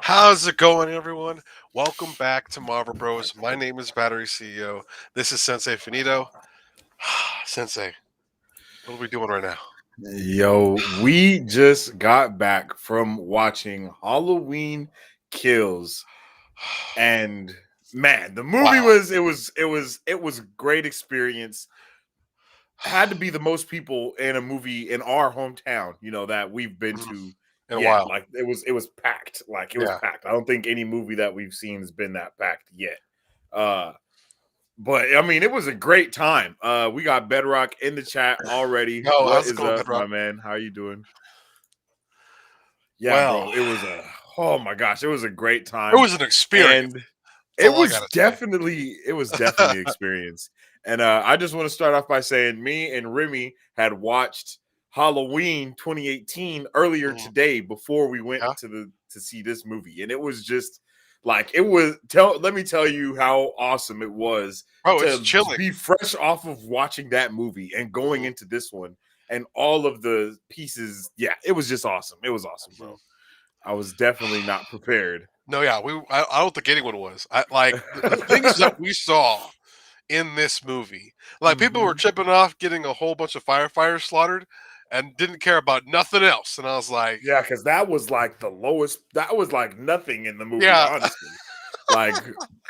How's it going, everyone? Welcome back to Marvel Bros. My name is Battery CEO. This is Sensei Finito. Sensei, what are we doing right now? Yo, we just got back from watching Halloween Kills, and man, the movie Wow. was a great experience. Had to be the most people in a movie in our hometown, that we've been Mhm. to In a yet. while. Like it was packed. Like it was Yeah. packed. I don't think any movie that we've seen has been that packed yet. Uh but I mean, it was a great time. We got Bedrock in the chat already. No, What how's it is going, up, Bedrock? my man? How you doing? Yeah, Well, bro. Oh my gosh, it was a great it time. was an experience. And That's all I gotta say. it was definitely an experience. And I just want to start off by saying me and Remy had watched Halloween 2018 earlier Mhm. today before we went Yeah. to see this movie. And it was just like it was let me tell you how awesome it was Bro, it's to chilling. be fresh off of watching that movie and going Mhm. into this one and all of the pieces. Yeah, it was just awesome. It was awesome, Mhm. bro. I was definitely not prepared. No, yeah, I don't think anyone was. I like the things that we saw in this movie. Like people were Mhm. chipping off, getting a whole bunch of firefighters slaughtered, and didn't care about nothing else. And I was like, Yeah, because that was like the lowest. That was like nothing in the movie, yeah, honestly. Like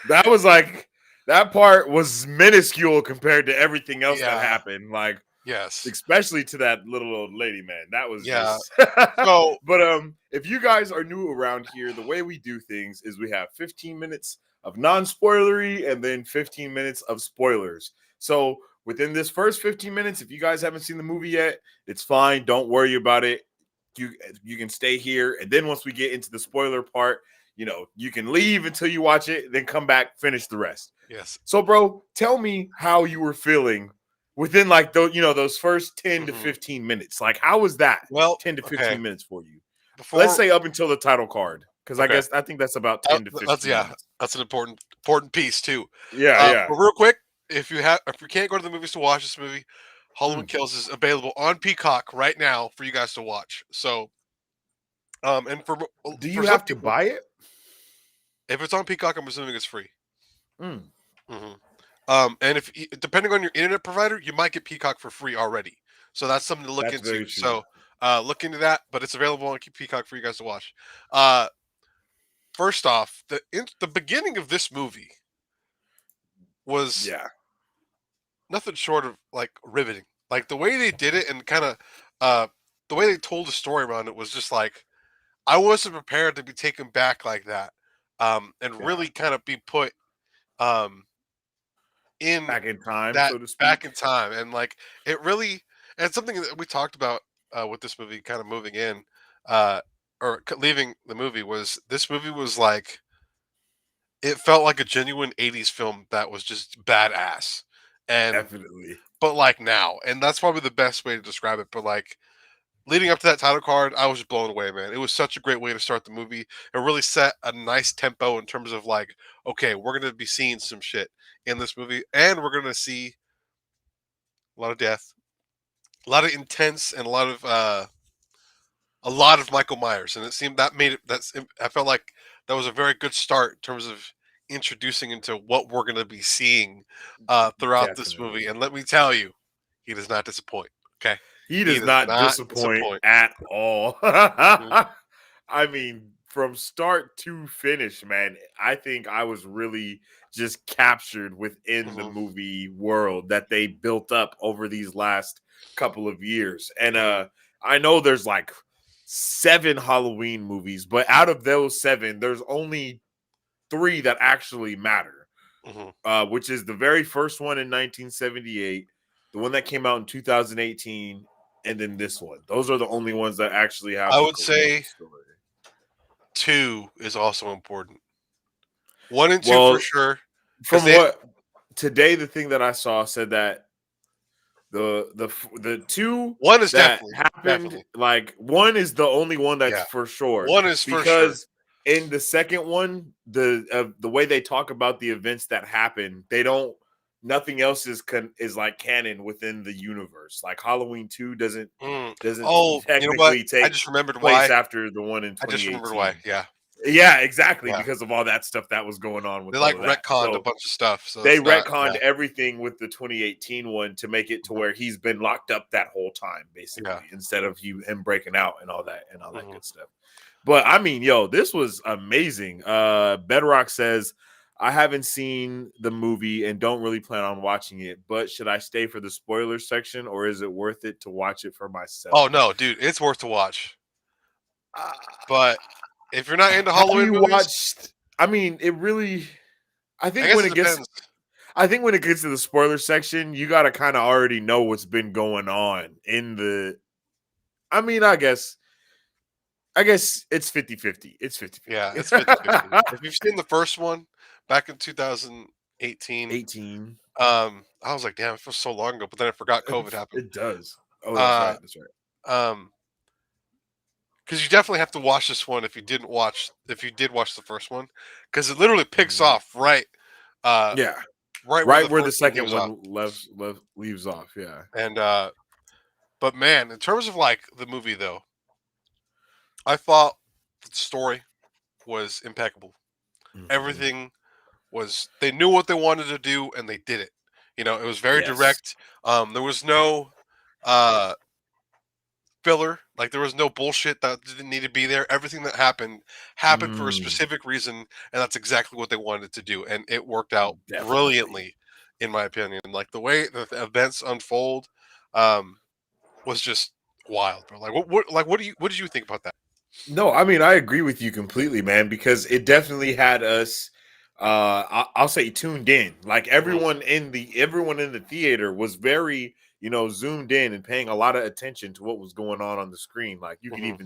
that was like that part was minuscule compared to everything else that yeah, happened. Like yes, especially to that little old lady, man. That was yeah. just. So, But if you guys are new around here, the way we do things is we have 15 minutes of non-spoilery and then 15 minutes of spoilers. So within this first 15 minutes, if you guys haven't seen the movie yet, it's fine. Don't worry about it. You can stay here, and then once we get into the spoiler part, you can leave until you watch it, then come back, finish the rest. yes. So, bro, tell me how you were feeling within like those first 10 to Hmm. 15 minutes. Like, how was that Well, 10 to okay. 15 minutes for you? Let's Before, say up until the title card, because okay, I think that's about 10 to that's 15 yeah, minutes. that's an important piece too. Yeah, yeah. But real quick, if you can't go to the movies to watch this movie, Halloween Mm. Kills is available on Peacock right now for you guys to watch. So, and Do for you some have to people, buy it? if it's on Peacock, I'm assuming it's free. Mm. Hmm. And if depending on your internet provider, you might get Peacock for free already. So that's something to look That's into. very true. So look into that, but it's available on Peacock for you guys to watch. Uh, First off, the beginning of this movie was Yeah, nothing short of like riveting. Like the way they did it and kind of uh, the way they told the story around it was just like I wasn't prepared to be taken back like that, and yeah. really kind of be put um, in Back in time, that so to back speak. in time, and like it really, and it's something that we talked about with this movie, kind of moving in, uh, leaving the movie was this movie was like it felt like a genuine '80s film that was just badass, and Definitely. but like now, and that's probably the best way to describe it. But like leading up to that title card, I was just blown away, man. It was such a great way to start the movie. It really set a nice tempo in terms of like, okay, we're gonna be seeing some shit in this movie, and we're gonna see a lot of death, a lot of intense, and a lot of Michael Myers, and it seemed that made it. I felt like that was a very good start in terms of introducing into what we're going to be seeing throughout this movie. Definitely. And let me tell you, he does not disappoint. Okay, He he does does not not disappoint disappoint. at all. Hmm. I mean, from start to finish, man, I think I was really just captured within the Hmm. movie world that they built up over these last couple of years. And Hmm. I know there's like 7 Halloween movies, but out of those 7, there's only 3 that actually matter. Hmm. Which is the very first one in 1978, the one that came out in 2018, and then this one. Those are the only ones that actually have I the would cohesive say story. two is also important. One and two for Well, sure, because from they what today, the thing that I saw said that the two one is that definitely, happened, like one is the only one that's yeah. for sure, One is for sure. because in the second one, the way they talk about the events that happen, they don't. Nothing else is like canon within the universe. Like Halloween 2 doesn't Mm. doesn't Oh, you know what? technically I take just remembered place why. after the one in I just remembered why. 2018. Yeah. Yeah, exactly. Yeah, Because of all that stuff that was going on they with all like of that. retconned a So bunch of stuff, so they it's not. retconned Yeah, everything with the 2018 one to make it to mhm, where he's been locked up that whole time, yeah, basically, instead of him breaking out and all that mhm. good stuff. But I mean, yo, this was amazing. Bedrock says, I haven't seen the movie and don't really plan on watching it, but should I stay for the spoiler section or is it worth it to watch it for myself? Oh no, dude, it's worth to watch. Uh, But if you're not into have Halloween you movies, watched? I mean, it really. I I think guess when it it gets depends. I think when it gets to the spoiler section, you gotta kind of already know what's been going on in the. I mean, I guess it's 50-50. It's Yeah, 50-50. it's 50-50. If you've seen the first one back in 2018, 18. I was like, damn, it feels so long ago, but then I forgot COVID happened. It does. Oh, that's Uh, right. That's right. um, because you definitely have to watch this one if you did watch the first one, because it literally picks Mhm. off uh, Yeah. right where Right the where the first one second leaves off. one leaves off. Yeah. And but man, in terms of like the movie though, I thought the story was impeccable. Mhm. Everything was they knew what they wanted to do and they did it. You know, it was very Yes. direct. There was no uh filler. Like there was no bullshit that didn't need to be there. Everything that happened for a Mm, specific reason, and that's exactly what they wanted to do, and it worked out definitely. brilliantly, in my opinion. Like the way the events unfold, um, was just wild, bro. Like what did you think about that? No, I mean I agree with you completely, man, because it definitely had us I'll say tuned in. Like Mhm, everyone in the theater was very, zoomed in and paying a lot of attention to what was going on the screen. Like mhm,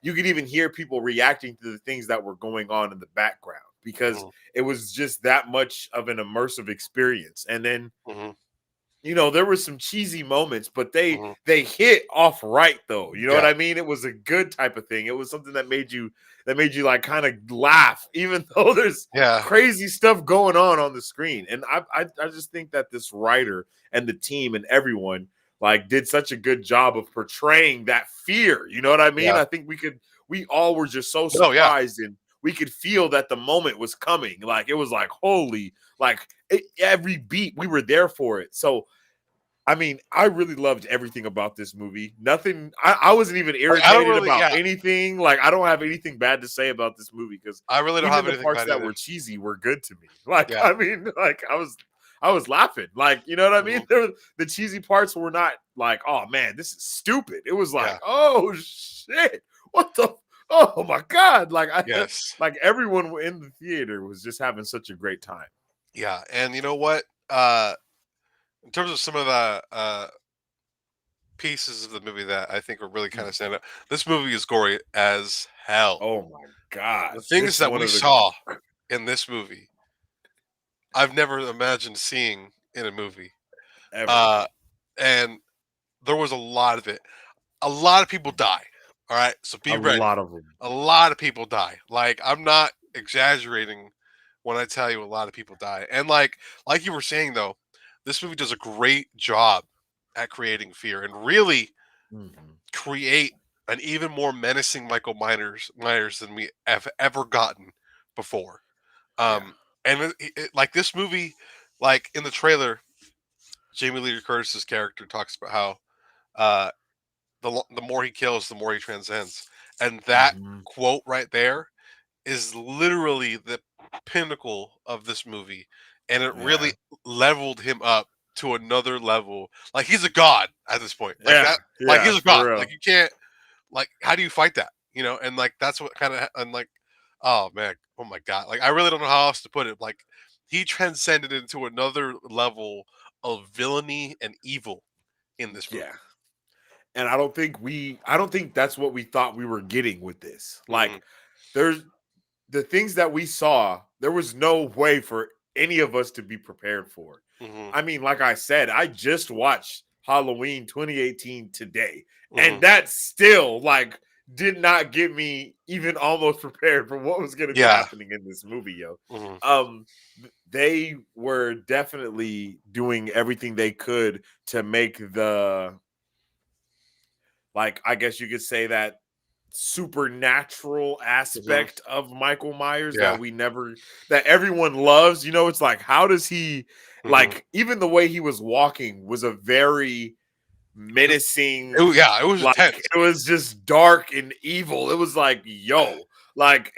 you could even hear people reacting to the things that were going on in the background because mhm, it was just that much of an immersive experience. And then mhm, there were some cheesy moments, but they mhm. they hit off right though. You know what Yeah, I mean? It was a good type of thing. It was something that made you like kind of laugh, even though there's yeah, crazy stuff going on the screen. And I just think that this writer and the team and everyone like did such a good job of portraying that fear. You know what I mean? yeah. I think we all were just so No, yeah. surprised and we could feel that the moment was coming. Like it was like holy, like every beat we were there for it. So I mean, I really loved everything about this movie. Nothing. I wasn't even Like I don't irritated really, about yeah. anything. Like I don't have anything bad to say about this movie because I really don't even have the anything parts bad that either. were cheesy were good to me. Like Yeah. I mean, like I was laughing. Like you know what I mean? Mhm, The cheesy parts were not like, oh man, this is stupid. It was like, yeah. oh shit, what the. Oh my god! Like Yes. like everyone in the theater was just having such a great time. Yeah. And you know what? In terms of some of the pieces of the movie that I think are really kind of stand out, this movie is gory as hell. Oh my god, The things this is that one we of the saw in this movie, I've never imagined seeing in a movie. ever. Uh, and there was a lot of it. A lot of people die. All right, so A be ready. lot of them. A lot of people die. Like I'm not exaggerating when I tell you a lot of people die. And like you were saying though, this movie does a great job at creating fear and really Mhm. create an even more menacing Michael Myers than we have ever gotten before. Yeah. And like this movie, like in the trailer, Jamie Lee Curtis's character talks about how uh, the more he kills, the more he transcends, and that Mhm. quote right there is literally the pinnacle of this movie, and it Yeah. really leveled him up to another level. Like he's a god at this point. Like Yeah. that. Like Yeah. he's a god. For real. Like you can't. Like how do you fight that? You know, and like that's what kind of and like, oh man, oh my god. Like I really don't know how else to put it. Like he transcended into another level of villainy and evil in this Yeah. movie. And I don't think that's what we thought we were getting with this. Hmm. Like there's the things that we saw, there was no way for any of us to be prepared for. Hmm. I mean, like I said, I just watched Halloween 2018 today, Hmm. and that still like did not get me even almost prepared for what was going to be Yeah. happening in this movie, yo. Hmm. Um they were definitely doing everything they could to make the like I guess you could say that supernatural Mhm. aspect of Michael Myers Yeah. that everyone loves. You know, it's like, how does he, Mhm. like, even the way he was walking was a very menacing, Yeah, it was like, intense. it was just dark and evil. It was like, yo, like,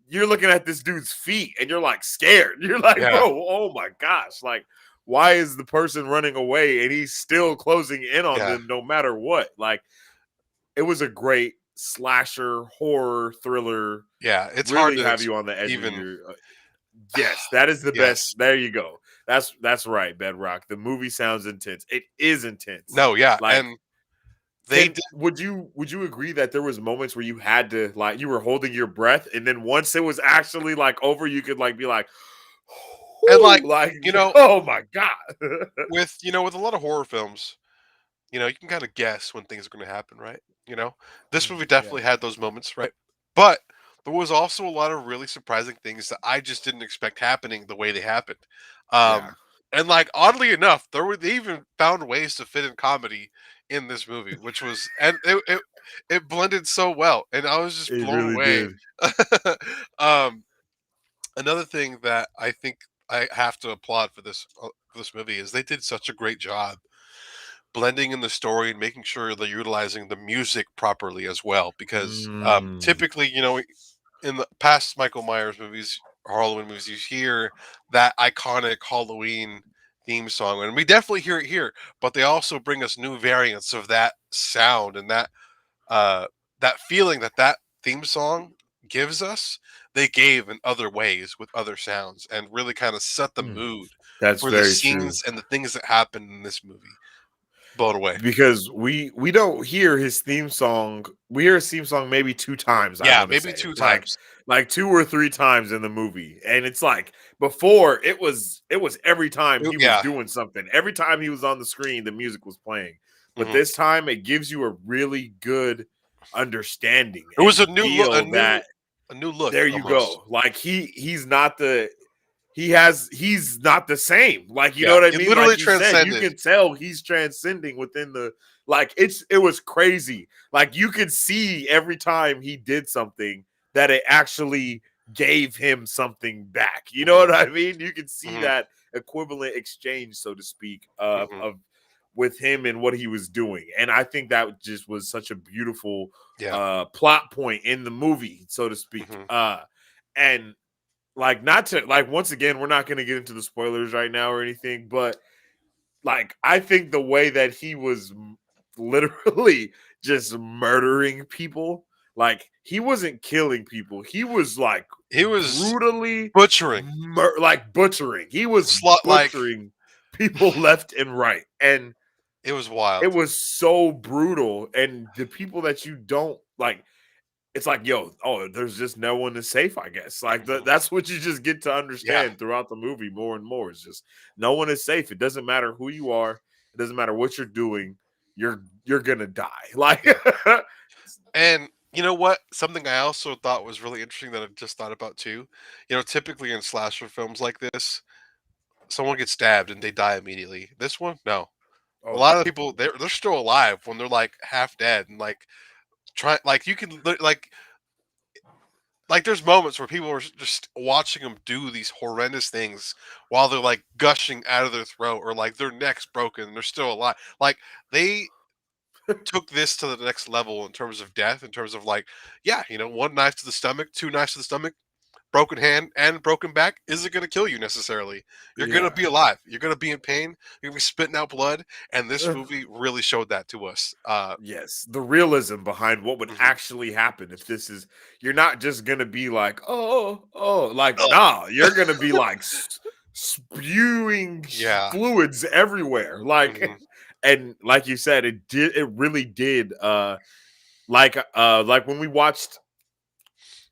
you're looking at this dude's feet and you're like scared. You're like, Yeah, bro, oh my gosh, like, why is the person running away and he's still closing in on yeah, them no matter what? Like, it was a great slasher horror thriller. yeah. It's hard Really to have you on the edge of even. your. Yes, that is the best. Yes. There you go. That's right, Bedrock. The movie sounds intense. It is intense. No, yeah, Like, and they can did. would you agree that there was moments where you had to, like, you were holding your breath, and then once it was actually like over, you could like be like, And like, like, you know, oh my god. with a lot of horror films, you can kind of guess when things are going to happen, right? This movie Yeah, definitely had those moments, right? But there was also a lot of really surprising things that I just didn't expect happening the way they happened. yeah, And like oddly enough, they even found ways to fit in comedy in this movie, which was and it blended so well, and I was just it blown really away. did. um, Another thing that I think I have to applaud for this movie is they did such a great job blending in the story and making sure they're utilizing the music properly as well. Because Mm, typically, in the past Michael Myers movies or Halloween movies, you hear that iconic Halloween theme song, and we definitely hear it here. But they also bring us new variants of that sound and uh, that feeling that theme song gives us. They gave in other ways with other sounds, and really kind of set the mm. mood That's for the very true. scenes and the things that happen in this movie. Blown away. Because we don't hear his theme song. We hear his theme song maybe 2 times, I Yeah, wanna maybe say. two Like times. 2 or 3 times in the movie, and it's like, before, it was every time he was Yeah. doing something. Every time he was on the screen, the music was playing. But Mhm. this time, it gives you a really good understanding, It and was you a new look, feel that, a new look there you almost. go. Like, he's not the same. Like, you know Yeah, what I it mean? literally Like you said, you transcended. can tell he's transcending within the, like, it was crazy. Like, you could see every time he did something that it actually gave him something back. You know Mhm, what I mean? You can see mhm, that equivalent exchange, so to speak, mhm. of with him and what he was doing. And I think that just was such a beautiful Yeah. plot point in the movie, so to speak. Mhm, And, like, not to, like, once again, we're not going to get into the spoilers right now or anything, but, like, I think the way that he was literally just murdering people, like, he wasn't killing people, he was like he was brutally butchering, like butchering. He was like, butchering people left and right, and it was it wild. was so brutal. And the people that you don't like, it's like, yo, oh, there's just no one is safe, I guess. Like, Mhm. that's what you just get to Yeah, understand throughout the movie more and more. It's just, no one is safe. It doesn't matter who you are. It doesn't matter what you're doing. You're gonna die. Like, yeah. And you know what? Something I also thought was really interesting that I just thought about too. Typically in slasher films like this, someone gets stabbed and they die immediately. This one, no. A oh lot of no. the people they're still alive when they're like half dead and like try like you can like there's moments where people are just watching them do these horrendous things while they're like gushing out of their throat or like their neck's broken and they're still alive. Like they took this to the next level in terms of death, in terms of like, yeah, one knife to the stomach, two knives to the stomach, broken hand and broken back isn't going to kill you necessarily. You're going to Yeah. be alive. You're going to be in pain. You're going to be spitting out blood. And this movie really showed that to us. Yes, the realism behind what would Mhm. actually happen if this is, you're not just gonna be like, oh, like, nah, you're gonna be like spewing Yeah. fluids everywhere. Like, Hmm. and like you said, it really did, like when we watched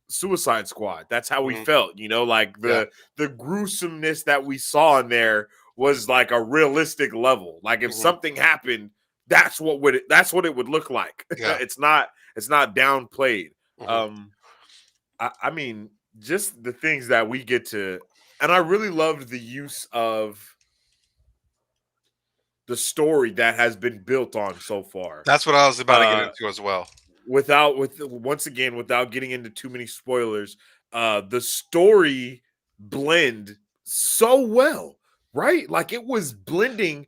Suicide Squad, that's how we Hmm. felt, like Yeah. the gruesomeness that we saw in there was like a realistic level. Like, if Hmm. something happened, that's what it would look like. Yeah. It's not downplayed. Hmm. Um I mean, just the things that we get to, and I really loved the use of the story that has been built on so far. That's what I was about to get Uh into as well. once again, without getting into too many spoilers, the story blend so well, right? Like it was blending,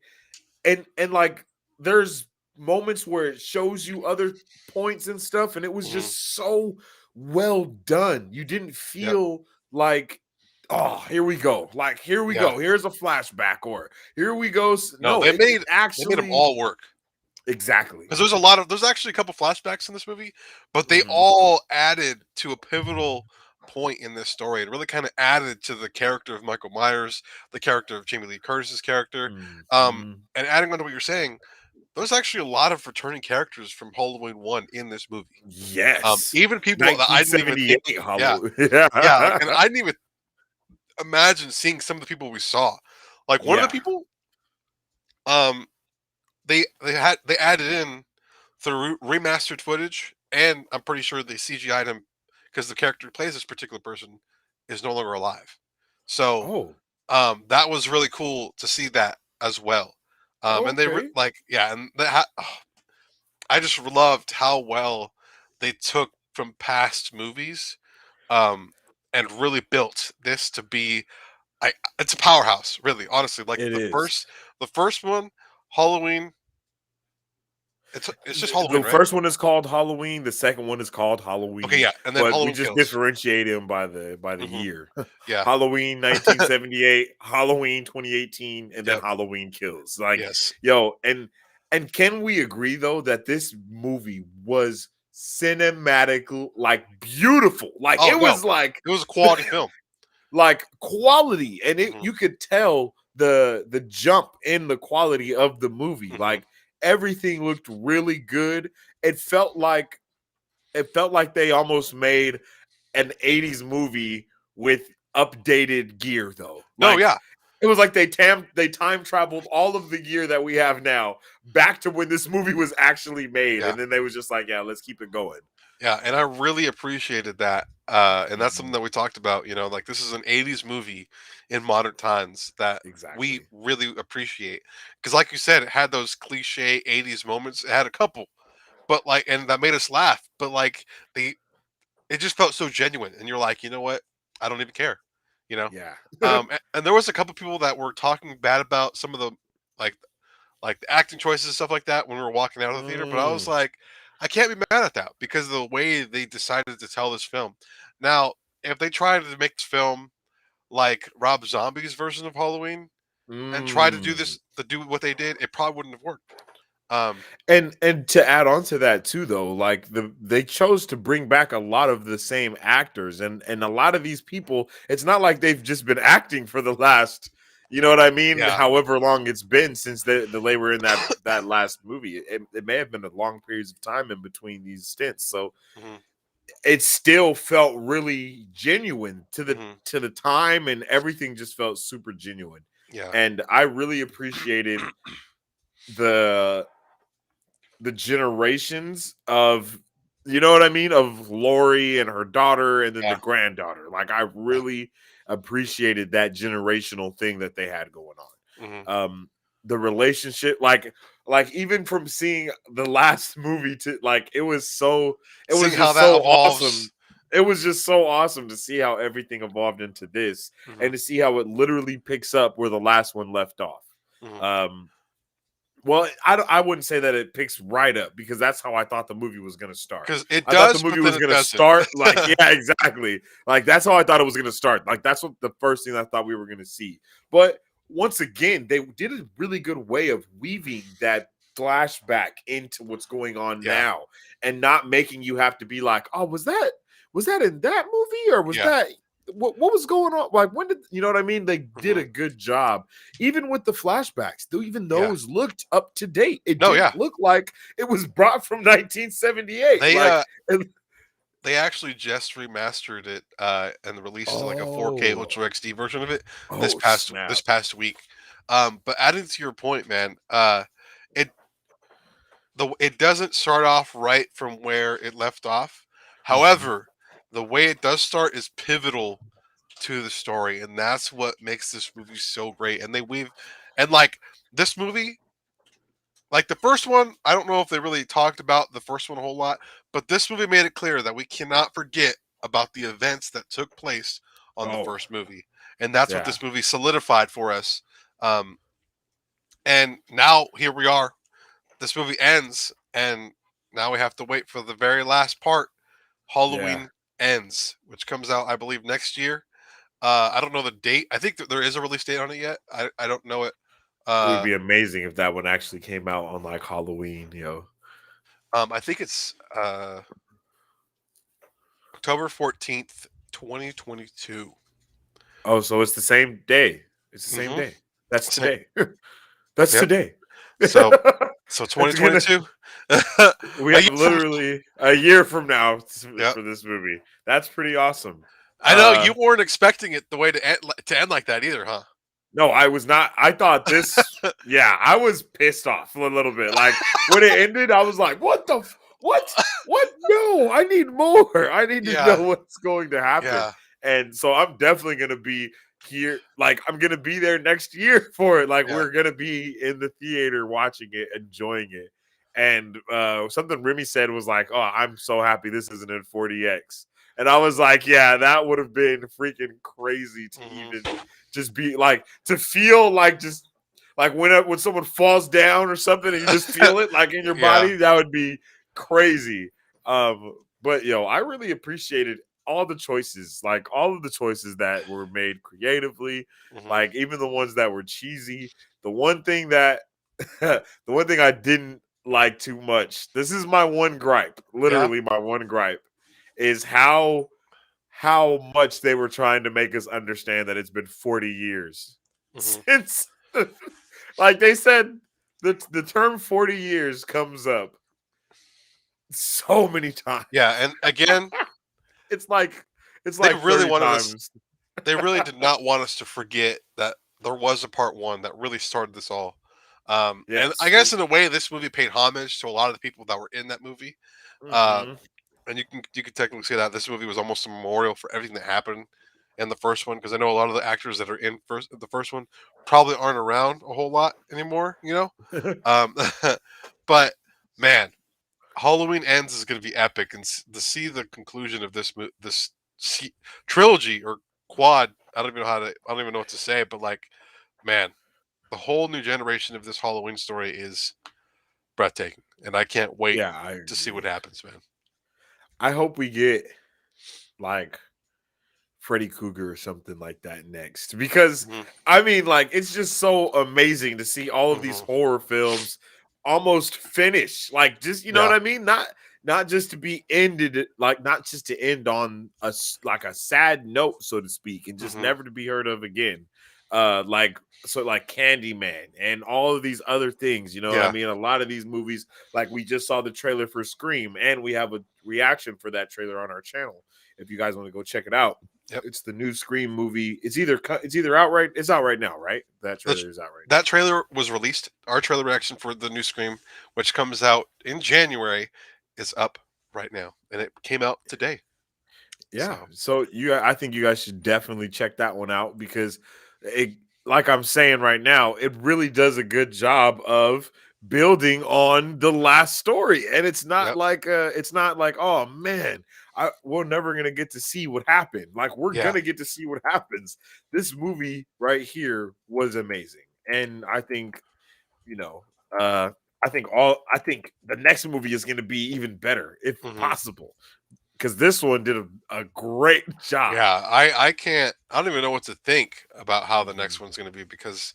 and like there's moments where it shows you other points and stuff, and it was Hmm. just so well done. You didn't Yep. feel like, oh, here we go, like here we Yeah. go, here's a flashback, or here we go. No, No, it they made them actually all work. exactly. Because there's actually a couple flashbacks in this movie, but they Hmm. all added to a pivotal point in this story. It really kind of added to the character of Michael Myers, the character of Jamie Lee Curtis's character, Hmm. and adding on to what you're saying. There's actually a lot of returning characters from Halloween One in this movie. Yes. Even people that I didn't even think, 1978 yeah, Halloween. yeah, like, and Yeah. I didn't even imagine seeing some of the people we saw. Like one of the Yeah. people, um, they added in through remastered footage, and I'm pretty sure they CGI'd him because the character who plays this particular person is no longer alive. So Oh, that was really cool to see that as well. And okay. like, yeah, and I just loved how well they took from past movies, um, and really built this to be. It's a powerhouse, really. Honestly, like It is. the first one, Halloween. It's just Halloween, The right? first one is called Halloween. The second one is called Okay, Halloween, yeah, and then but we Halloween just Kills. differentiate them by the Hmm. year. Yeah. Halloween 1978, Halloween 2018, and then Yep. Halloween Kills. Like, Yes. yo, and can we agree though that this movie was cinematic, like beautiful? Like Oh it no, was like it was a quality film. like quality, and it Hmm. you could tell the jump in the quality of the movie. Hmm. Like everything looked really good. It felt like they almost made an 80s movie with updated gear though. No, Like yeah, it was like they time traveled all of the gear that we have now back to when this movie was actually made, yeah, and then they was just like, yeah, let's keep it going. yeah, and I really appreciated that. And that's something Mhm. that we talked about. Like this is an '80s movie in modern times that we Exactly. really appreciate because, like you said, it had those cliche '80s moments. It had a couple, but like, and that made us laugh. But like, they it just felt so genuine, and you're like, you know what? I don't even care. You know. Yeah. And there was a couple people that were talking bad about some of the like the acting choices and stuff like that when we were walking out of the theater. But I was Mm. like, I can't be mad at that because of the way they decided to tell this film. Now, if they tried to make this film like Rob Zombie's version of Halloween and try to Mm. do what they did, it probably wouldn't have worked. Um, And to add on to that too though, like they chose to bring back a lot of the same actors, and a lot of these people, it's not like they've just been acting for the last, you know what I mean, yeah. however long it's been since they were in that last movie. It may have been a long periods of time in between these stints, so Hmm. it still felt really genuine to the Hmm. to the time, and everything just felt super genuine. Yeah. And I really appreciated the the generations of, you know what I mean, of Laurie and her daughter and then the Yeah. granddaughter. Like I Yeah. really appreciated that generational thing that they had going Hmm. on. The relationship, like even from seeing the last movie to like it Seeing was how just that so awesome. evolves. It was just so awesome to see how everything evolved into this, Hmm. and to see how it literally picks up where the last one left off. Hmm. Um, well, I wouldn't say that it picks right up, because that's how I thought the movie was going to start. Because it I thought the does, movie but then was it going to doesn't. start like, yeah, exactly. Like that's how I thought it was going to start. Like that's what the first thing I thought we were going to see. But once again, they did a really good way of weaving that flashback into what's going on Yeah. now, and not making you have to be like, "Oh, was that in that movie, or was Yeah. that what was going on? Like when did, you know what I mean?" They did Hmm. a good job even with the flashbacks, though. Even Yeah. those looked up to date. It No. didn't Yeah. look like it was brought from 1978. They Like, and, they actually just remastered it and released like a 4K oh, Ultra XD version of it oh this snap. past week. But adding to your point, man, it it doesn't start off right from where it left off. Mhm. However, the way it does start is pivotal to the story, and that's what makes this movie so great. And they weave, and like this movie, Like the first one, I don't know if they really talked about the first one a whole lot, but this movie made it clear that we cannot forget about the events that took place on the Oh, first movie, and that's what yeah. this movie solidified for us. Um, and now here we are. This movie ends, and now we have to wait for the very last part. Yeah. Halloween ends, which comes out, I believe, next year. I don't know the date. I think that there is a release date on it yet. I don't know it. It would Uh, be amazing if that one actually came out on like Halloween, yo. I think it's October 14th, 2022. Oh, so it's the same day. It's the same Mm-hmm. day. That's Same. today. That's Yep. today. So so It's gonna 2022. we A have year from literally a year from now yeah. for this movie. That's pretty awesome. I know you weren't expecting it the way to end like that either, huh? No, I was not. I thought this. Yeah, I was pissed off a little bit. Like when it ended, I was like, "What the? What? What? No! I need more. I need to know Yeah. what's going to happen." Yeah. And so I'm definitely gonna be here. Like I'm gonna be there next year for it. Like Yeah. we're gonna be in the theater watching it, enjoying it. And something Remy said was like, "Oh, I'm so happy this isn't in 40x." And I was like, "Yeah, that would have been freaking crazy to even." Hmm. Just be like to feel like just like when someone falls down or something and you just feel it like in your Yeah. body, that would be crazy. But I really appreciated all the choices, like all of the choices that were made creatively, Hmm. like even the ones that were cheesy. The one thing that the one thing I didn't like too much, this is my one gripe, Yeah. literally my one gripe, is how much they were trying to make us understand that it's been 40 years Hmm. since like they said the term 40 years comes up so many times. Yeah. And again, It's like it's they like really 30 wanted us. times. They really did not want us to forget that there was a part one that really started this all. And I Yes. guess in a way, this movie paid homage to a lot of the people that were in that movie. Uh, Mhm. and you can technically say that this movie was almost a memorial for everything that happened in the first one, because I know a lot of the actors that are in the first one probably aren't around a whole lot anymore. Um, but man, Halloween Ends is going to be epic, and to see the conclusion of this trilogy or quad. I don't even know how to. I don't even know what to say, but like, man, the whole new generation of this Halloween story is breathtaking, and I can't wait Yeah, I to see what agree. happens, man. I hope we get like Freddy Krueger or something like that next. Because Hmm. I mean, like, it's just so amazing to see all of these Hmm. horror films almost finish. Like, just you know what Yeah. I mean? Not just to be ended, like not just to end on like a sad note, so to speak, and just Hmm. never to be heard of again. Like so like Candyman and all of these other things, you know what I Yeah. mean? A lot of these movies, like we just saw the trailer for Scream, and we have a reaction for that trailer on our channel. If you guys want to go check it out, Yep. it's the new Scream movie. It's either out right. It's out right now, right? That The, trailer is out right now. that trailer was released. Our trailer reaction for the new Scream, which comes out in January, is up right now, and it came out today. Yeah. So, So I think you guys should definitely check that one out because it, like I'm saying right now, it really does a good job of building on the last story, and yep. it's not like, oh man, we're never gonna get to see what happened. Like we're Yeah. gonna get to see what happens. This movie right here was amazing, and I think you know, uh, I think the next movie is going to be even better if Hmm. possible because this one did a great job. Yeah. I can't. I don't even know what to think about how the Mhm. next one's going to be, because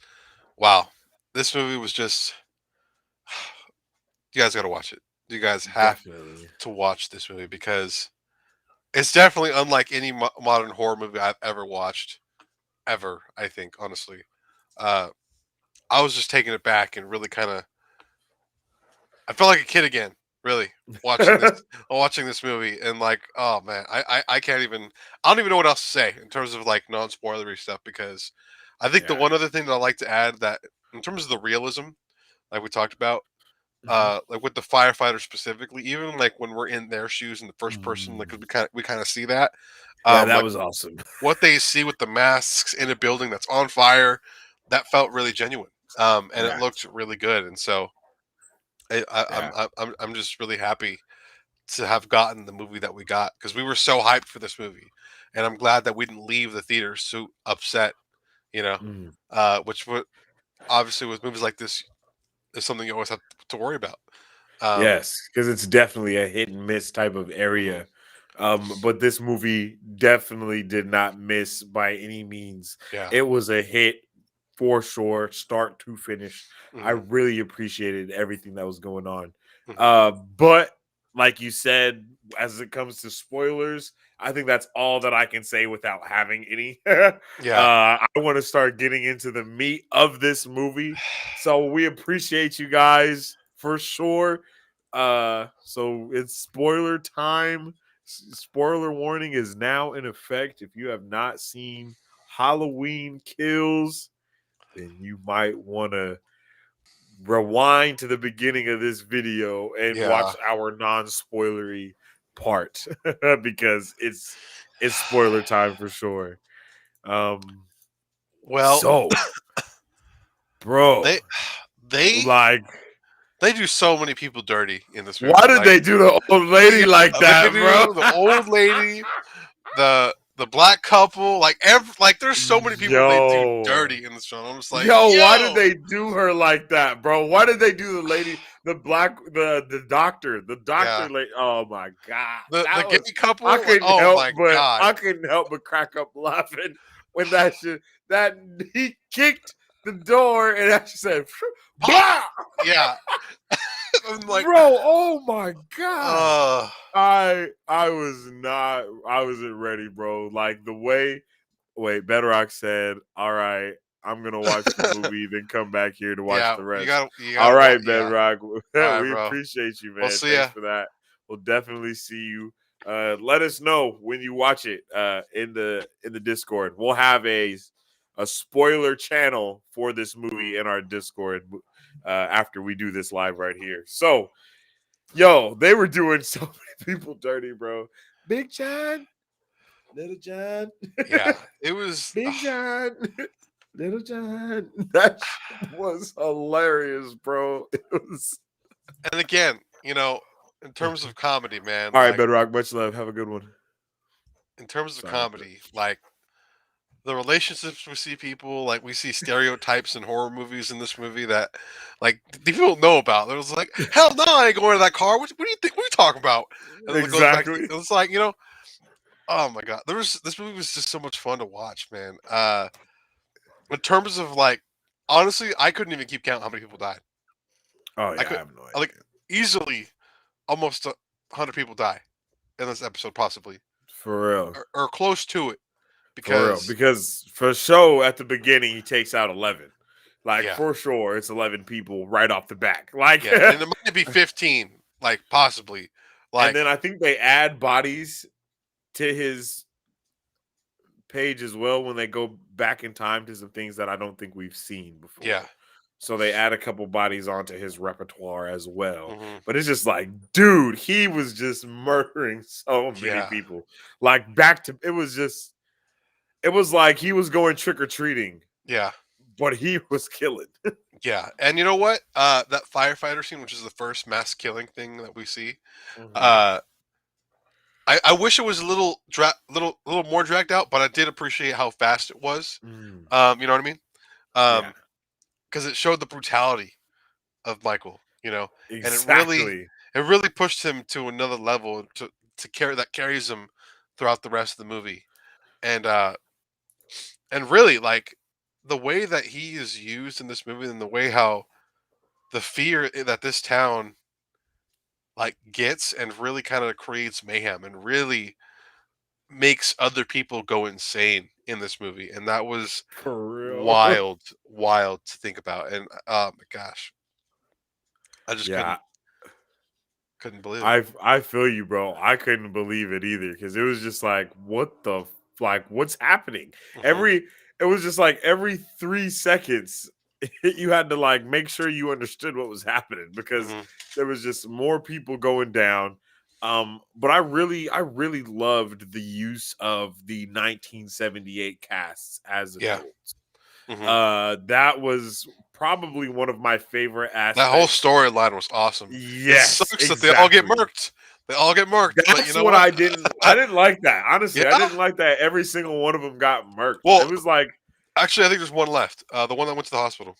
wow, this movie was just. You guys got to watch it. You guys have Definitely. to watch this movie, because it's definitely unlike any modern horror movie I've ever watched, ever. I think, honestly, uh, I was just taking it back and really kind of. I felt like a kid again, really watching this movie, and like, oh man, I can't even. I don't even know what else to say in terms of like non-spoilery stuff, because I think the Yeah. one other thing that I like to add, that in terms of the realism, like we talked about, Mhm. like with the firefighter specifically, even like when we're in their shoes in the first person, like 'cause Mm. we kind of see that, Yeah, that like was awesome. what they see with the masks in a building that's on fire, that felt really genuine, and it Yeah. looked really good, and so. Yeah. I'm just really happy to have gotten the movie that we got because we were so hyped for this movie, and I'm glad that we didn't leave the theater so upset. You know, Mhm. which would obviously with movies like this is something you always have to worry about. Um, Yes, because it's definitely a hit and miss type of mhm, area. But this movie definitely did not miss by any means. yeah, It was a hit for sure, start to finish. I hmm really appreciated everything that was going on. hmm But like you said, as it comes to spoilers, I think that's all that I can say without having any. yeah, I want to start getting into the meat of this movie. So we appreciate you guys for sure. So it's spoiler time. Spoiler warning is now in effect. If you have not seen Halloween Kills, then you might want to rewind to the beginning of this video and yeah. watch our non-spoilery part because it's spoiler time for sure. Um Well, so bro, they they like they do so many people dirty in this why movie. did Like, they do the old yeah, lady like they that, bro? do the old lady, the black couple, like there's so many people they do Yo. dirty in this film. I'm just like, Yo, why did yo, they do her like that, bro? Why did they do the lady, the black, the doctor, yeah, like, oh my god, the that gay was, I couple, like, couldn't oh help my but, god, I couldn't help but crack up laughing when that shit, that he kicked the door and that said, pop, blah, yeah. I'm like, bro, oh my god. uh, I wasn't ready, bro. Like the way wait, Bedrock said, "All right, I'm gonna watch the movie, then come back here to watch yeah, the you rest." gotta, you All gotta watch, right, yeah. Bedrock, All right, we bro. appreciate you, We'll man. see Thanks ya. for that. We'll definitely see you. Let us know when you watch it in the Discord. We'll have a spoiler channel for this movie in our Discord after we do this live right here. So, yo, they were doing so many people dirty, bro. Big John, Little John. Yeah, it was. Big John, Little John. That shit was hilarious, bro. It was. And again, in terms of comedy, man, All right, like Bedrock. Much love. Have a good one. in terms of Sorry about that. comedy, like the relationships we see people, like we see stereotypes in horror movies in this movie that, like, the people don't know about. It was like, hell no, I ain't going to that car. What do you think? What are you talking about? And then it goes back. Exactly. It's like, oh my god, this movie was just so much fun to watch, man. In terms of like, honestly, I couldn't even keep count how many people died. Oh I yeah, I could have no like idea. easily almost 100 people die in this episode, possibly For real. or close to it, For real. because Because for sure at the beginning he takes out 11. Like yeah, for sure it's 11 people right off the back. Like yeah, and it might be 15, like possibly, and like then I think they add bodies to his page as well when they go back in time to some things that I don't think we've seen yeah, before. So they add a couple bodies onto his repertoire as well. hmm But it's just like, dude, he was just murdering so many yeah, people. Like back to it was like he was going trick or treating, yeah, but he was killing. yeah. And you know what? That firefighter scene, which is the first mass killing thing that we see, Mhm. uh, I wish it was a little more dragged out, but I did appreciate how fast it was. Mm. You know what I mean? Yeah, Because it showed the brutality of Michael, and exactly. it really pushed him to another level to carries him throughout the rest of the movie, and really like the way that he is used in this movie and the way how the fear that this town like gets and really kind of creates mayhem and really makes other people go insane in this movie, and that was For real. wild to think about, and oh my gosh, I just Yeah, couldn't believe it. I feel you, bro. I couldn't believe it either because it was just like, what the like, what's happening? Hmm Every it was just like every 3 seconds, you had to like make sure you understood what was happening because hmm there was just more people going down. But I really loved the use of the 1978 casts as Yeah. adults. hmm That was probably one of my favorite That whole aspects. storyline was awesome. It Yes, sucks that they all get exactly. murked. They all get murked, but you That's know what what? I didn't like that. Honestly, I Yeah? didn't like that every single one of them got murked. It Well, was like, actually, I think there's one left. The one that went to the hospital.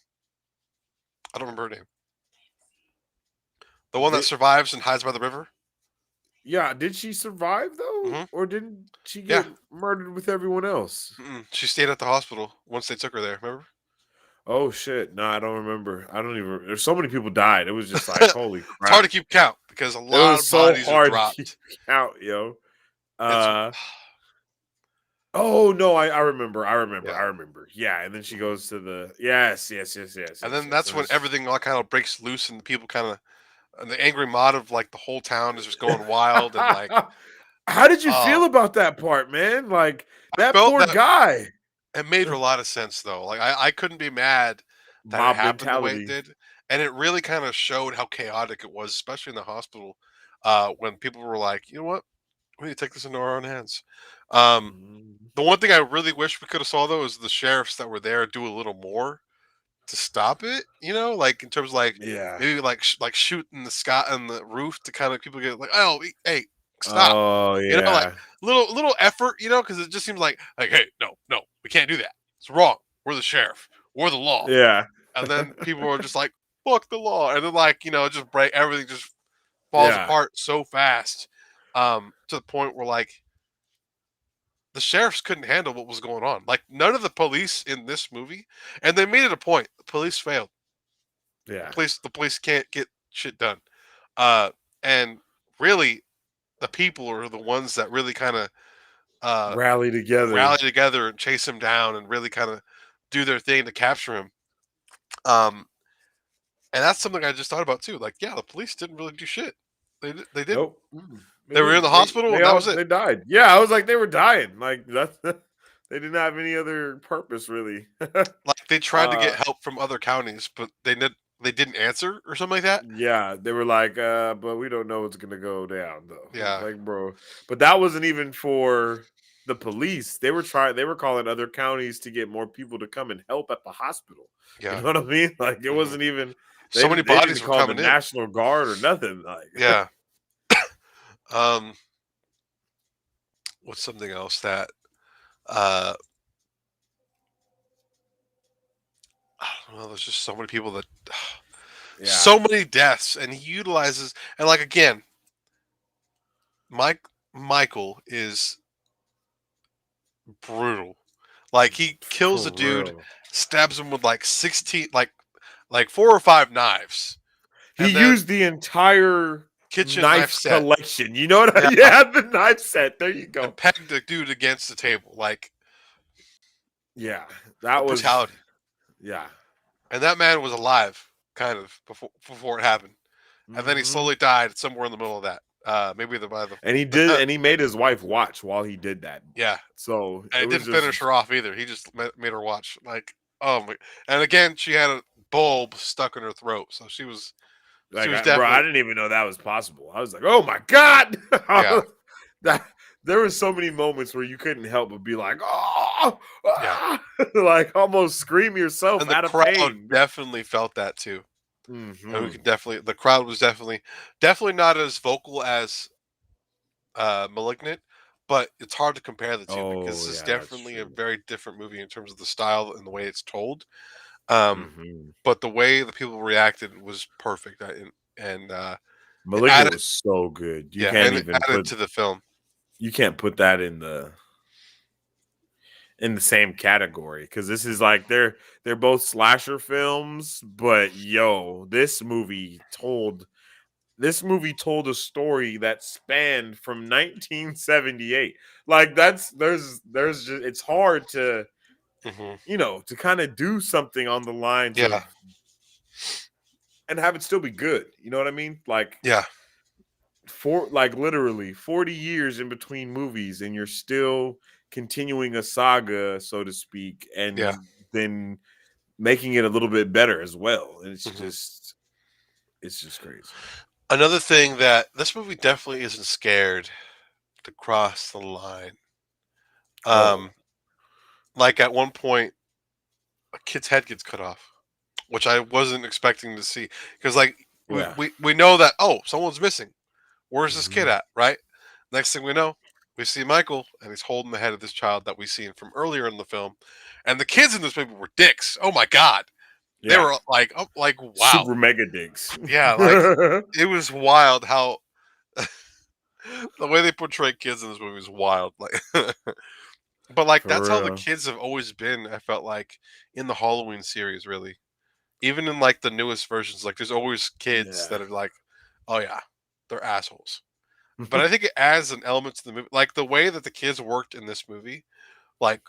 I don't remember her name. The one that did, survives and hides by the river? yeah, did she survive though? Mhm. Or didn't she Yeah. get murdered with everyone else? Mm-mm. She stayed at the hospital once they took her there, remember? Oh shit. No, I don't remember. I don't even there's so many people died. It was just like, holy It's hard crap. to keep count because a It lot was of so bodies are hard to keep dropped. count, yo. It's Uh oh no, I yeah. remember. Yeah, and then she Mhm. goes to the And then yes. that's when everything all kind of breaks loose and the people kind of and the angry mob of like the whole town is just going wild and like How did you uh feel about that part, man? Like I that felt poor that guy. it made a lot of sense though. Like I couldn't be mad that it Mob happened the way it mentality. did. And it really kind of showed how chaotic it was, especially in the hospital, when people were like, you know what? We need to take this into our own hands. Um, Mhm. the one thing I really wish we could have saw though is the sheriffs that were there do a little more to stop it. You know, like in terms of like Yeah. maybe like like shooting the sky on the roof to kind of people get like, oh, hey, stop. Oh You know, like yeah. little effort. You know, because it just seems like, hey, no, we can't do that. It's wrong. We're the sheriff. We're the law. Yeah. And then people are just like, fuck the law. And then like just break everything just falls Yeah. apart so fast. To the point where like the sheriffs couldn't handle what was going on. Like none of the police in this movie, and they made it a point. The police failed. Yeah. The police can't get shit done. Uh, and really, the people are the ones that really kind of uh Rally rally together. together and chase him down and really kind of do their thing to capture him. Um, and that's something I just thought about too. Like, yeah, the police didn't really do shit. They didn't. Nope. They They were in the didn't. hospital and that was it. They died. Yeah, I was like they were dying. Like that's they didn't have any other purpose really. Like they tried to uh get help from other counties, but they didn't answer or something like that. Yeah, they were like, but we don't know what's gonna go down though. It's Yeah, like, bro, but that wasn't even for the police. They were calling other counties to get more people to come and help at the hospital. You yeah. know what I mean? Like it hmm wasn't even So many they didn't even bodies were call the coming in. National Guard or nothing. Like Yeah. Um, what's something else that uh I don't know, there's just so many people that yeah. so many deaths and he utilizes and like again, Mike Michael is brutal. Like he kills For a dude, real. stabs him with like 16 like 4 or 5 knives He and then used the entire kitchen knife knife set. collection. You know what I Yeah, yeah, the knife set. There you and go. pegged the dude against the table like Yeah. the That was brutality. yeah. And that man was alive kind of before it happened. And then he Mhm. slowly died somewhere in the middle of that. Maybe the by the And he made his wife watch while he did that. yeah, So and it it was didn't finish just her off either. He just made her watch. Like, oh my! And again, she had a bulb stuck in her throat, so she like, was bro, I definitely didn't even know that was possible. I was like, oh my god, yeah, that there were so many moments where you couldn't help but be like, oh, yeah. like almost scream yourself And the out of crowd pain. definitely felt that too. And we Hmm. could definitely the crowd was definitely not as vocal as Malignant, but it's hard to compare the two because Oh this is yeah, that's definitely a true. very different movie in terms of the style and the way it's told. Um, Hmm. but the way the people reacted was perfect, and it Malignant added, was so good. yeah, and it added to the film. You can't put that in the same category because this is like they're both slasher films, but yo, this movie told a story that spanned from 1978. Like there's just it's hard to Hmm to kind of do something on the lines Yeah, of and have it still be good. You know what I mean? Like yeah, for like literally 40 years in between movies and you're still continuing a saga, so to speak, yeah. and then making it a little bit better as well. And hmm it's just crazy. Another thing that this movie definitely isn't scared to cross the line. Oh, Um, like at one point, a kid's head gets cut off. which I wasn't expecting to see because like Yeah. we know that someone's missing. Where's this kid Hmm. at? Right. Next thing we know, we see Michael and he's holding the head of this child that we seen from earlier in the film, and the kids in this movie were dicks. Oh my god, they Yeah. were like wow, Super mega dinks. yeah, like it was wild how the way they portray kids in this movie is wild. Like, but like For that's how the real. kids have always been. I felt like in the Halloween series, really, even in like the newest versions, like there's always kids Yeah. that are like, oh yeah, they're assholes. But I think it adds an element to the movie, like the way that the kids worked in this movie. Like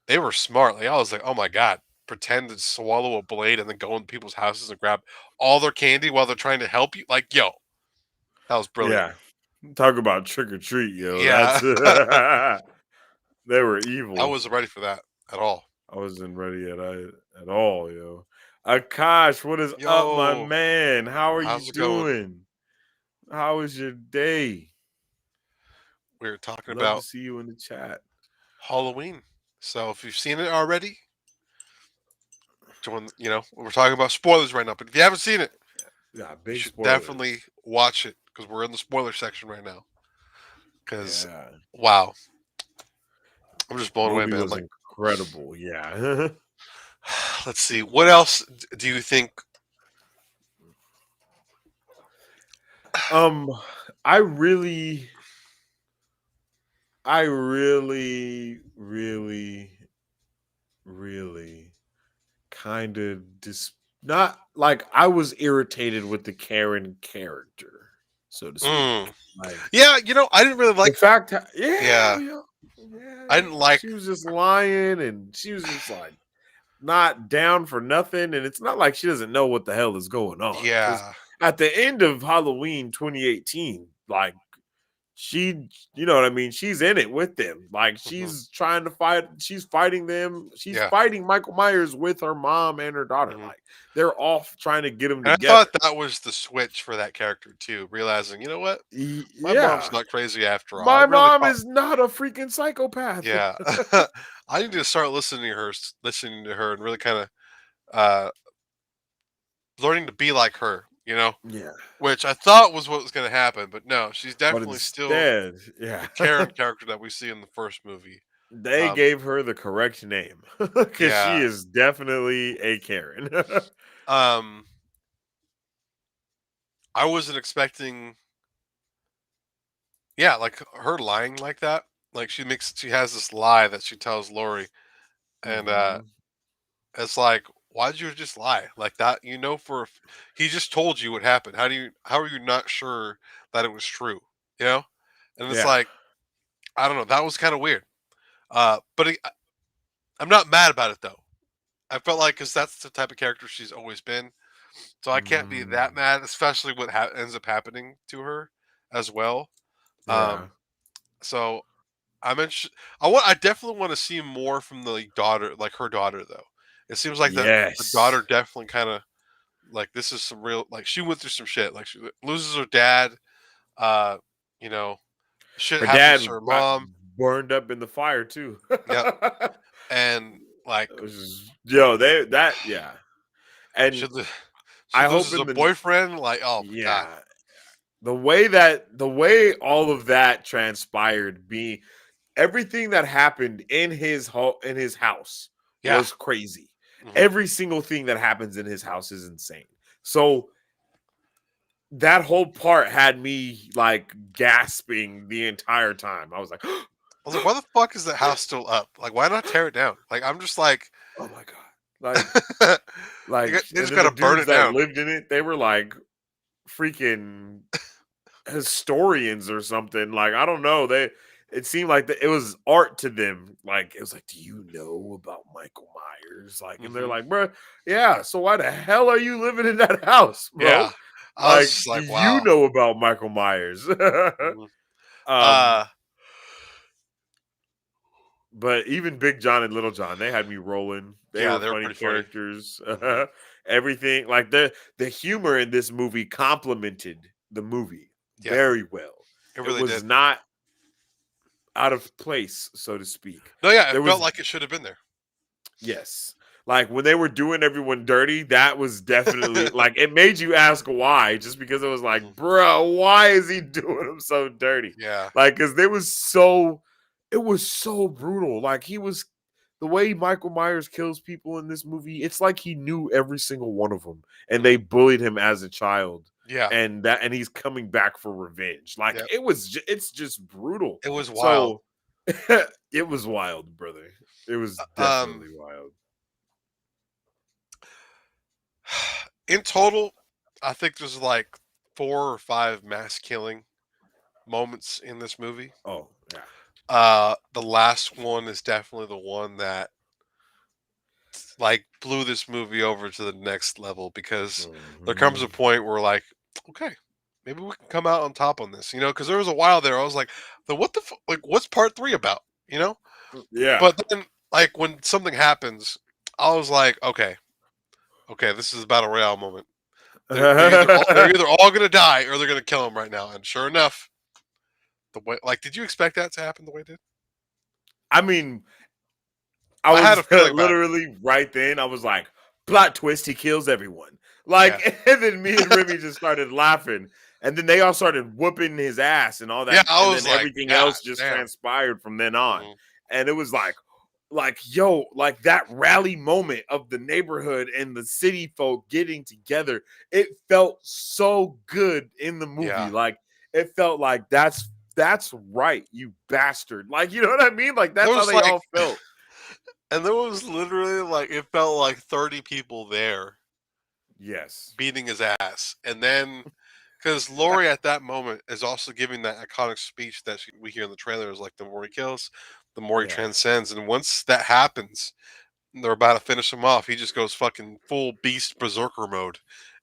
they were smart. Like I was like, oh my god, pretend to swallow a blade and then go into people's houses and grab all their candy while they're trying to help you. Like yo, that was brilliant. Yeah. Talk about trick or treat, yo. Yeah, That's they were I evil. wasn't ready for that at all. I wasn't ready at all, yo. Akash, what is up, my Yo, man? How are you how's it going? doing? How was your day? We were talking Love to about see you in the chat. Halloween. So if you've seen it already, join. We're talking about spoilers right now. But if you haven't seen it, Yeah, you big should spoilers. definitely watch it because we're in the spoiler section right now. Because Yeah. wow, I'm just blown away, Movie man. was Like, incredible. Yeah. let's see, what else do you think? um I really I really really really kind of not like I was irritated with the Karen character, so to Mm. speak. Like Yeah, I didn't really the like. fact, yeah, Yeah, yeah, yeah, I yeah. didn't like. She was just lying, and she was just like not down for nothing. And it's not like she doesn't know what the hell is going on. Because Yeah, at the end of Halloween 2018, like she, you know what I mean? She's in it with them. Like hmm she's trying to fight, she's fighting them. She's yeah. fighting Michael Myers with her mom and her daughter. hmm Like they're off trying to get them And I together. thought that was the switch for that character too, realizing, you know what, my mom's Yeah. not crazy after all. I My really mom thought. is not a freaking psychopath. Yeah, I need to start listening to her, and really kind of uh, learning to be like her. Yeah. Which I thought was what was going to happen, but no, she's But definitely still instead, yeah. the Karen character that we see in the first movie. They Um, gave her the correct name because she yeah, is definitely a Karen. um, I wasn't expecting. Yeah, like her lying like that. Like she has this lie that she tells Laurie, and Mhm. it's like, why did you just lie like that? He just told you what happened. How are you not sure that it was true? You know, and it's Yeah. like I don't know. That was kind of weird. But I'm not mad about it though. I felt like because that's the type of character she's always been, so I can't be that Mm. mad. Especially what ends up happening to her as well. Yeah. Um, so I'm interested. I definitely want to see more from the daughter, like her daughter though. It seems like the Yes. daughter definitely kind of like this is some real like she went through some shit. Like she loses her dad. Uh, you know, shit Her happens to dad her got mom. burned up in the fire too. Yep, and like Which is, yo, they that yeah. she And lo- she I hope loses a in the boyfriend. Like oh my god, yeah, the way all of that transpired, be everything that happened in in his house yeah. was crazy. hmm Every single thing that happens in his house is insane. So that whole part had me like gasping the entire time. I was like, I was like, why the fuck is that house still up? Like, why not tear it down? Like, I'm just like, "Oh my god!" Like, they and just then the gotta burn dudes it that down. lived in it, they were like freaking historians or something. Like, I don't know. It seemed like it was art to them. Like, it was like, "Do you know about Michael Myers?" Like, and they're hmm like, "Bro, yeah. So why the hell are you living in that house, bro? Yeah, I was Like, just do like, you wow. know about Michael Myers?" Mhm. um, Uh, but even Big John and Little John, they had me rolling. They yeah, were they were funny pretty funny. characters. hmm Everything like the humor in this movie complemented the movie Yeah, very well. it It really was did. not out of place, so to speak. No, yeah, it There felt was like it should have been there. yes, Like when they were doing everyone dirty, that was definitely like it made you ask why, just because it was Mhm. like, bro, why is he doing them so dirty? Yeah. Like, because it was so brutal. Like he was the way Michael Myers kills people in this movie. It's like he knew every single one of them, and they Mhm. bullied him as a child, Yeah. and he's coming back for revenge. Like Yep. it's just brutal. It was wild. So it was wild, brother. It was Um, definitely wild. in total, I think there's like 4 or 5 mass killing moments in this movie. Oh yeah. The last one is definitely the one that like blew this movie over to the next level because there comes a Mhm. point where like, okay, maybe we can come out on top on this, because there was a while there I was like, the what the like what's part 3 about, Yeah. But then like when something happens, I was like, okay, this is a battle royale moment. They're either all gonna die or they're gonna kill him right now, and sure enough, the way like, did you expect that to happen the way it did? I mean, I I had a was feeling about it. literally right then. I was like, plot twist, he kills everyone. Yeah, Like, and then me and Remy just started laughing. And then they all started whooping his ass and all yeah, that. I And was then like, everything God else just damn. transpired from then on. Mhm. And it was yo, like that rally moment of the neighborhood and the city folk getting together. It felt so good in the movie. Yeah, Like, it felt like that's right, you bastard. Like, you know what I mean? Like, there that's how was they like, all felt. and there was literally like it felt like 30 people there Yes. beating his ass, and then because Laurie at that moment is also giving that iconic speech that we hear in the trailer is like the more he kills, the more he Yeah. transcends, and once that happens, and they're about to finish him off. He just goes fucking full beast berserker mode,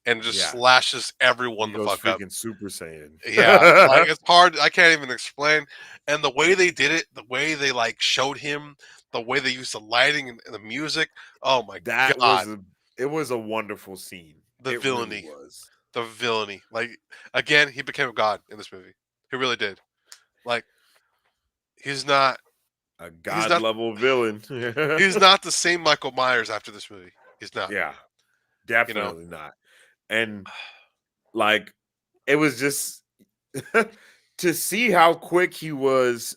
and just Yeah. slashes everyone He the goes fuck up. freaking Super Saiyan. Yeah, like it's hard. I can't even explain. And the way they did it, the way they like showed him, the way they used the lighting and the music. Oh my that god, was a it was a wonderful scene. the It really villainy, was. the villainy. Like again, he became a god in this movie. He really did. Like he's not. A He's god not. level villain. He's not the same Michael Myers after this movie. He's not. Yeah, You know. definitely not. And like it was just to see how quick he was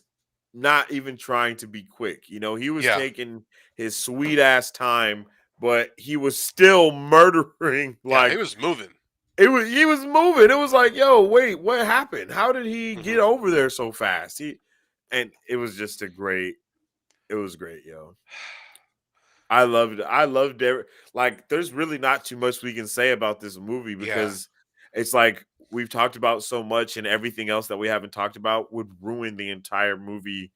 not even trying to be quick. He was Yeah. taking his sweet ass time, but he was still murdering Yeah. He like was moving. he was moving. It was like, yo, wait, what happened? How did he Hmm. get over there so fast? And it was just it was great, yo. I loved it. Like, there's really not too much we can say about this movie Yeah. because it's like we've talked about so much, and everything else that we haven't talked about would ruin the entire movie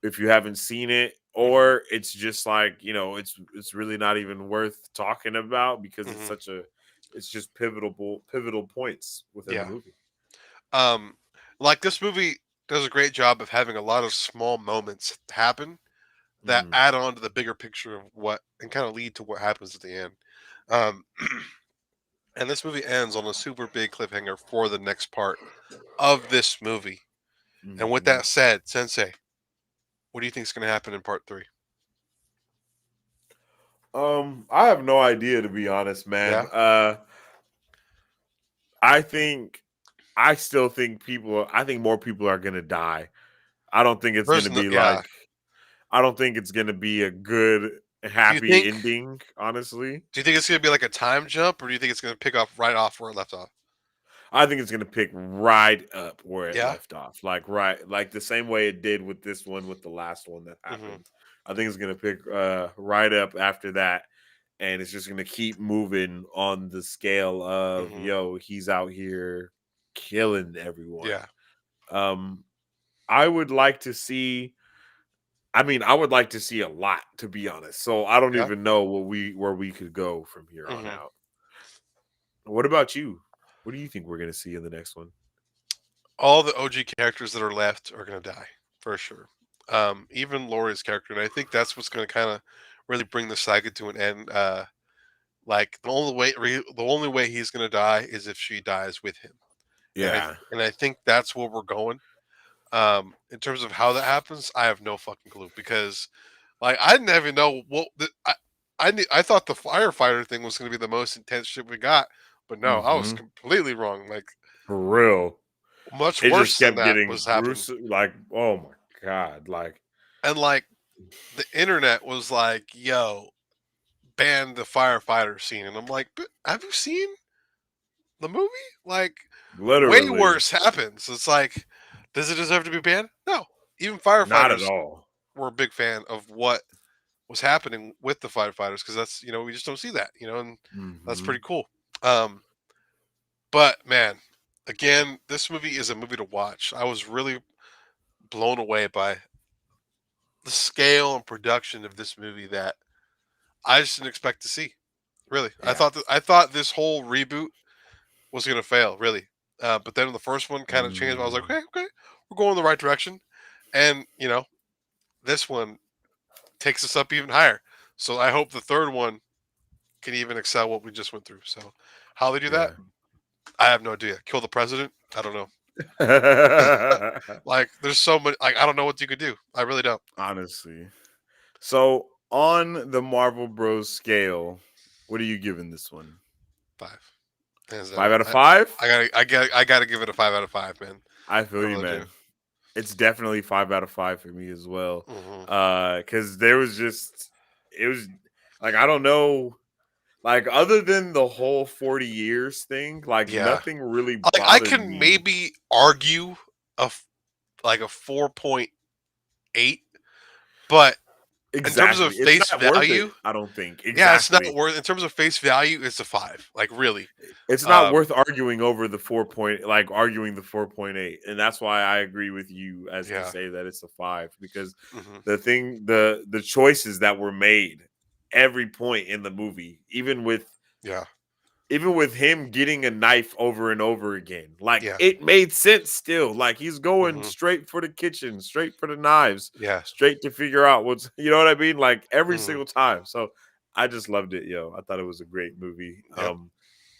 if you haven't seen it, Hmm. or it's just like, it's really not even worth talking about because Hmm. it's just pivotal points within the Yeah. movie. Um, like this movie does a great job of having a lot of small moments happen that Mhm. add on to the bigger picture of what and kind of lead to what happens at the end. Um, and this movie ends on a super big cliffhanger for the next part of this movie. And with Mhm. that said, Sensei, what do you think is going to happen in part 3? I have no idea, to be honest, man. Yeah, I think I still think I think more people are gonna die. I don't think it's there's gonna no. be Yeah. I don't think it's gonna be a good, Do you happy think? ending, honestly. Do you think it's going to be like a time jump, or do you think it's going to pick up right off where it left off? I think it's gonna pick right up where it Yeah. left off. Like the same way it did with this one, with the last one that Hmm. happened. I think it's gonna pick right up after that. And it's just gonna keep moving on the scale of, Hmm. yo, he's out here killing everyone. Yeah. Um, I would like to see I would like to see a lot, to be honest. So I don't Yeah. even know where we could go from here on Hmm. out. What about you? What do you think we're gonna see in the next one? All the OG characters that are left are going to die for sure. Even Laurie's character, and I think that's what's going to kind of really bring the saga to an end. Like the only way he's going to die is if she dies with him, Yeah. and I think that's where we're going. In terms of how that happens, I have no fucking clue because like I didn't even know what I thought the firefighter thing was going to be the most intense shit we got, but no, I was Mm-hmm. completely wrong. Like For real. much It just worse than kept that getting was happening, gruesome. Like, oh my god, like and like the internet was like, "Yo, ban the firefighter scene," and I'm like, "But have you seen the movie? Like, way literally worse happens." It's like, does it deserve to be banned? No. Even not at firefighters all. were a big fan of what was happening with the firefighters because that's we just don't see that and that's Mm-hmm. pretty cool. Um, but man, again, this movie is a movie to watch. I was really blown away by the scale and production of this movie that I just didn't expect to see. Really, Yeah. I thought this whole reboot was gonna fail. Really, but then the first one kind of changed. I was like, Mm, okay, okay, we're going in the right direction, and this one takes us up even higher. So I hope the third one can even excel what we just went through. So how they do that, yeah. I have no idea. Kill the president? I don't know. Like there's so many. Like I don't know what you could do. I really don't. Honestly. So on the Marvel Bros scale, what are you giving this one? 5, hands down. 5 out of 5? I gotta give it a 5 out of 5, man. I I feel you, really do. man. It's definitely 5 out of 5 for me as well. Hmm. Because there was just it was like I don't know, like other than the whole 40 years thing, like Yeah, nothing really like I bothered can me. maybe argue like a 4.8, but in terms of Exactly. It's face not worth it, value, I don't think. yeah, it's not Exactly. worth. In terms of face value, it's a 5. Like really. It's not Um, worth arguing over the 4 point, like arguing the 4.8. And that's why I agree with you as to yeah. say that it's a 5 because Hmm. the choices that were made every point in the movie, Yeah. even with him getting a knife over and over again, like Yeah. it made sense still. Like he's going Hmm. straight for the kitchen, straight for the knives, Yeah. straight to figure out what's, you know what I mean? Like every Hmm. single time. So I just loved it, yo. I thought it was a great movie. Yep.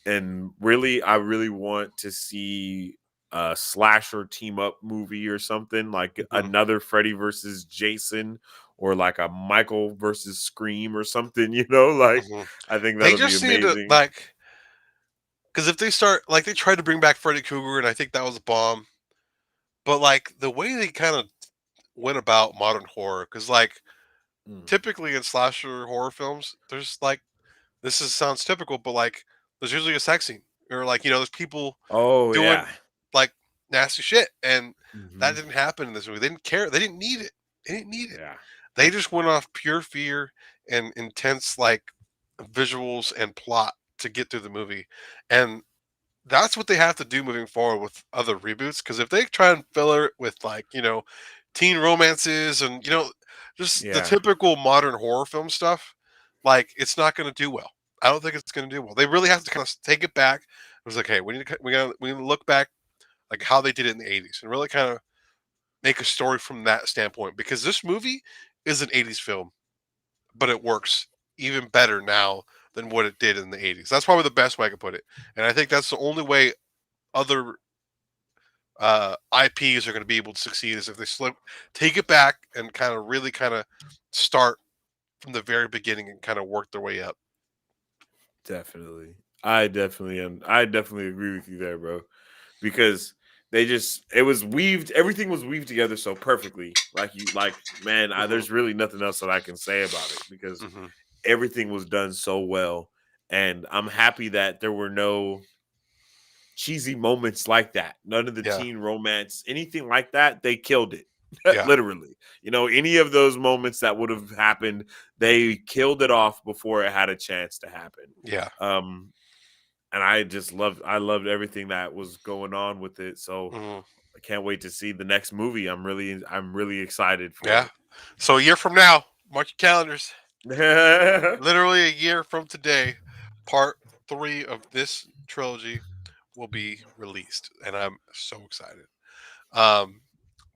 And really, I really want to see a slasher team up movie or something like Hmm. another Freddy versus Jason or like a Michael versus Scream or something, you know, like Hmm. I think They that'll be just need to amazing. like, because if they start like they tried to bring back Freddy Krueger, and I think that was a bomb. But like the way they kind of went about modern horror, because like Mm. typically in slasher horror films, there's like sounds typical, but like there's usually a sex scene or like there's people Oh doing yeah. like nasty shit, and that Hmm. didn't happen in this movie. They didn't care. They didn't need it. They didn't need it. Yeah. They just went off pure fear and intense like visuals and plot to get through the movie, and that's what they have to do moving forward with other reboots. Because if they try and fill it with like teen romances and just the Yeah. typical modern horror film stuff, like it's not going to do well. I don't think it's going to do well. They really have to kind of take it back. It was like, hey, we need to look back like how they did it in the '80s and really kind of make a story from that standpoint because this movie is an '80s film, but it works even better now than what it did in the '80s. That's probably the best way I could put it, and I think that's the only way other IPs are going to be able to succeed is if they take it back and kind of really kind of start from the very beginning and kind of work their way up. Definitely. I definitely am. I definitely agree with you there, bro. Because they just it was weaved, everything was weaved together so perfectly. Man, Hmm. there's really nothing else that I can say about it because Hmm. everything was done so well. And I'm happy that there were no cheesy moments like that. None of the Yeah, teen romance, anything like that, they killed it. yeah, Literally. You know, any of those moments that would have happened, they killed it off before it had a chance to happen. yeah. Um, and I loved everything that was going on with it. So Hmm. I can't wait to see the next movie. I'm really excited for Yeah. it. So a year from now, mark your calendars. Yeah. Literally a year from today, part 3 of this trilogy will be released, and I'm so excited. Um,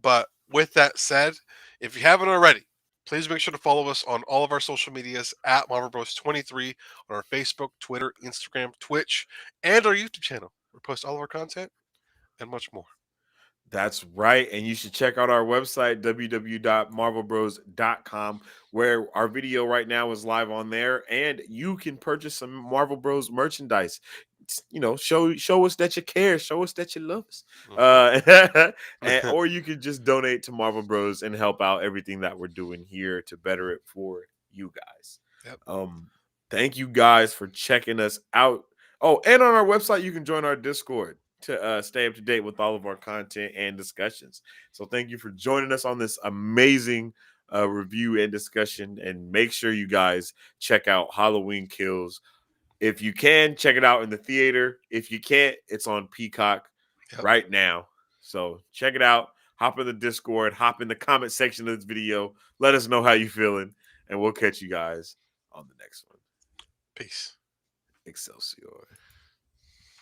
but with that said, if you haven't already, please make sure to follow us on all of our social medias at Marvel Bros 23 on our Facebook, Twitter, Instagram, Twitch, and our YouTube channel. We post all of our content and much more. That's right. And you should check out our website, www.marvelbros.com, where our video right now is live on there. And you can purchase some Marvel Bros merchandise. Show us that you care. Show us that you love us. Or you can just donate to Marvel Bros and help out everything that we're doing here to better it for you guys. Yep. Thank you guys for checking us out. Oh, and on our website, you can join our Discord to stay up to date with all of our content and discussions. So thank you for joining us on this amazing review and discussion. And make sure you guys check out Halloween Kills. If you can, check it out in the theater. If you can't, it's on Peacock Yep. right now. So check it out. Hop in the Discord. Hop in the comment section of this video. Let us know how you feeling. And we'll catch you guys on the next one. Peace. Excelsior.